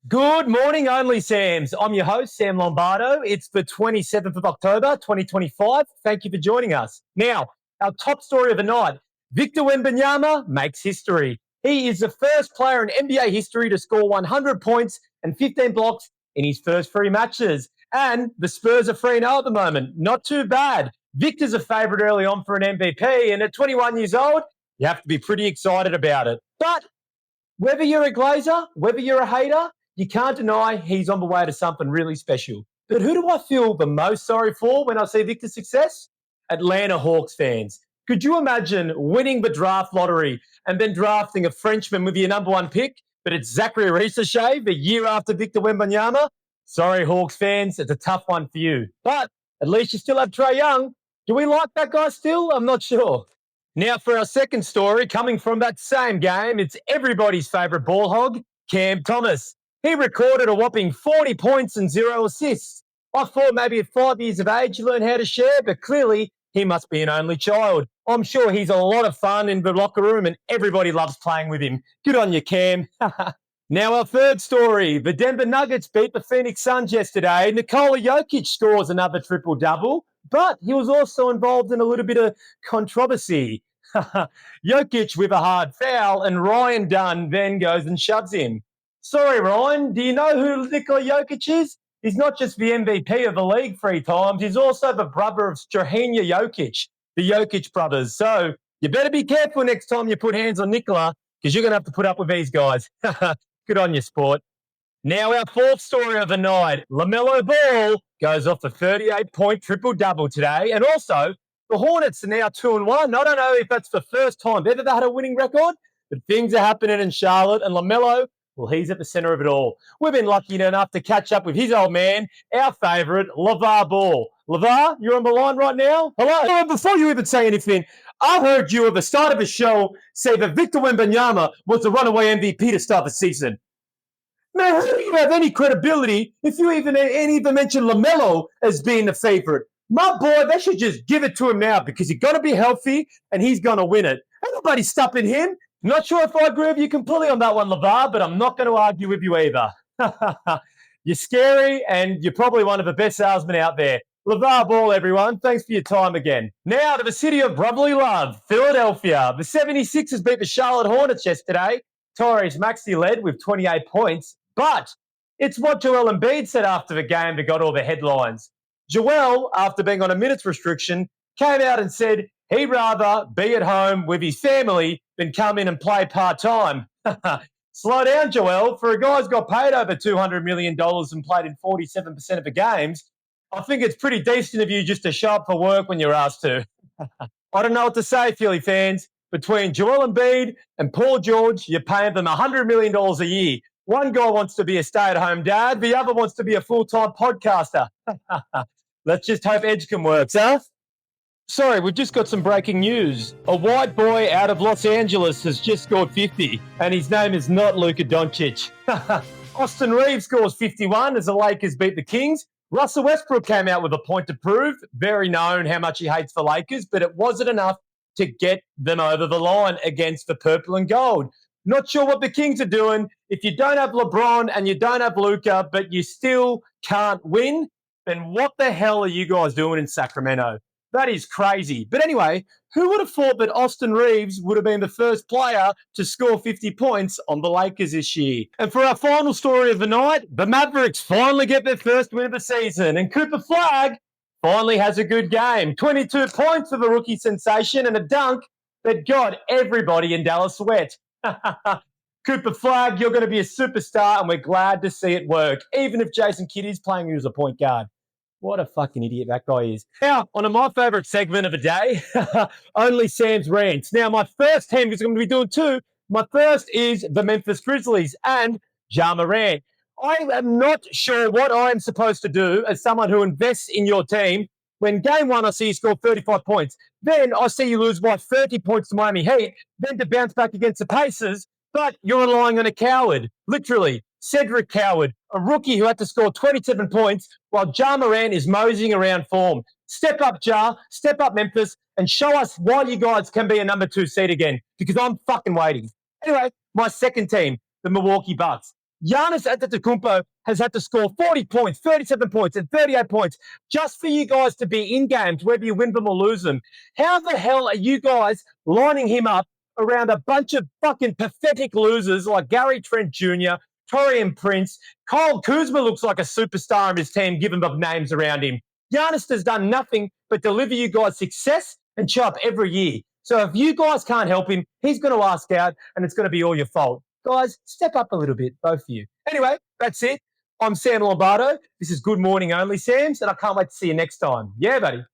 Good morning, ONLYSAMS. I'm your host, Sam Lombardo. It's the 27th of October, 2025. Thank you for joining us. Now, our top story of the night, Victor Wembanyama makes history. He is the first player in NBA history to score 100 points and 15 blocks in his first three matches. And the Spurs are 3-0 at the moment. Not too bad. Victor's a favourite early on for an MVP, and at 21 years old, you have to be pretty excited about it. But whether you're a Glazer, whether you're a hater, you can't deny he's on the way to something really special. But who do I feel the most sorry for when I see Victor's success? Atlanta Hawks fans. Could you imagine winning the draft lottery and then drafting a Frenchman with your number one pick, but it's Zachary Ricochet the year after Victor Wembanyama? Sorry, Hawks fans, it's a tough one for you. But at least you still have Trae Young. Do we like that guy still? I'm not sure. Now, for our second story, coming from that same game, it's everybody's favourite ball hog, Cam Thomas. He recorded a whopping 40 points and 0 assists. I thought maybe at 5 years of age he learned how to share, but clearly he must be an only child. I'm sure he's a lot of fun in the locker room and everybody loves playing with him. Good on you, Cam. Now, our third story. The Denver Nuggets beat the Phoenix Suns yesterday. Nikola Jokic scores another triple-double, but he was also involved in a little bit of controversy. Jokic with a hard foul, and Ryan Dunn then goes and shoves him. Sorry, Ryan, do you know who Nikola Jokic is? He's not just the MVP of the league 3 times, he's also the brother of Strahinja Jokic, the Jokic brothers. So you better be careful next time you put hands on Nikola, because you're going to have to put up with these guys. Good on you, sport. Now, our fourth story of the night, Lamelo Ball goes off a 38-point triple-double today, and also the Hornets are now 2-1. I don't know if that's the first time they've ever had a winning record, but things are happening in Charlotte, and LaMelo, well, he's at the centre of it all. We've been lucky enough to catch up with his old man, our favourite, LeVar Ball. LeVar, you're on the line right now? Hello. Before you even say anything, I heard you at the start of the show say that Victor Wembanyama was the runaway MVP to start the season. Man, how do you have any credibility if you even mention LaMelo as being the favourite? My boy, they should just give it to him now because he's going to be healthy and he's going to win it. Ain't nobody stopping him. Not sure if I agree with you completely on that one, LeVar, but I'm not going to argue with you either. You're scary and you're probably one of the best salesmen out there. LeVar Ball, everyone. Thanks for your time again. Now to the city of brotherly love, Philadelphia. The 76ers beat the Charlotte Hornets yesterday. Tyrese Maxey led with 28 points, but it's what Joel Embiid said after the game that got all the headlines. Joel, after being on a minutes restriction, came out and said he'd rather be at home with his family than come in and play part-time. Slow down, Joel. For a guy who's got paid over $200 million and played in 47% of the games, I think it's pretty decent of you just to show up for work when you're asked to. I don't know what to say, Philly fans. Between Joel Embiid and Paul George, you're paying them $100 million a year. One guy wants to be a stay-at-home dad. The other wants to be a full-time podcaster. Let's just hope Edge can work, huh? Sorry, we've just got some breaking news. A white boy out of Los Angeles has just scored 50, and his name is not Luka Doncic. Austin Reeves scores 51 as the Lakers beat the Kings. Russell Westbrook came out with a point to prove. Very known how much he hates the Lakers, but it wasn't enough to get them over the line against the purple and gold. Not sure what the Kings are doing. If you don't have LeBron and you don't have Luka, but you still can't win, then what the hell are you guys doing in Sacramento? That is crazy. But anyway, who would have thought that Austin Reeves would have been the first player to score 50 points on the Lakers this year? And for our final story of the night, the Mavericks finally get their first win of the season, and Cooper Flagg finally has a good game. 22 points for the rookie sensation and a dunk that got everybody in Dallas wet. Cooper Flagg, you're going to be a superstar, and we're glad to see it work, even if Jason Kidd is playing you as a point guard. What a fucking idiot that guy is. Now, on to my favourite segment of the day, ONLYSAMS rants. Now, my first team, because I'm going to be doing two, my first is the Memphis Grizzlies and Ja Morant. I am not sure what I am supposed to do as someone who invests in your team when game one I see you score 35 points. Then I see you lose by 30 points to Miami Heat, then to bounce back against the Pacers, but you're relying on a coward, literally. Cedric Coward, a rookie who had to score 27 points while Ja Morant is moseying around form. Step up, Ja. Step up, Memphis, and show us why you guys can be a number 2 seed again, because I'm fucking waiting. Anyway, my second team, the Milwaukee Bucks. Giannis Antetokounmpo has had to score 40 points, 37 points, and 38 points just for you guys to be in games, whether you win them or lose them. How the hell are you guys lining him up around a bunch of fucking pathetic losers like Gary Trent Jr., Torian Prince? Kyle Kuzma looks like a superstar in his team, given the names around him. Giannis has done nothing but deliver you guys success and show up every year. So if you guys can't help him, he's going to ask out, and it's going to be all your fault. Guys, step up a little bit, both of you. Anyway, that's it. I'm Sam Lombardo. This is Good Morning Only Sams, and I can't wait to see you next time. Yeah, buddy.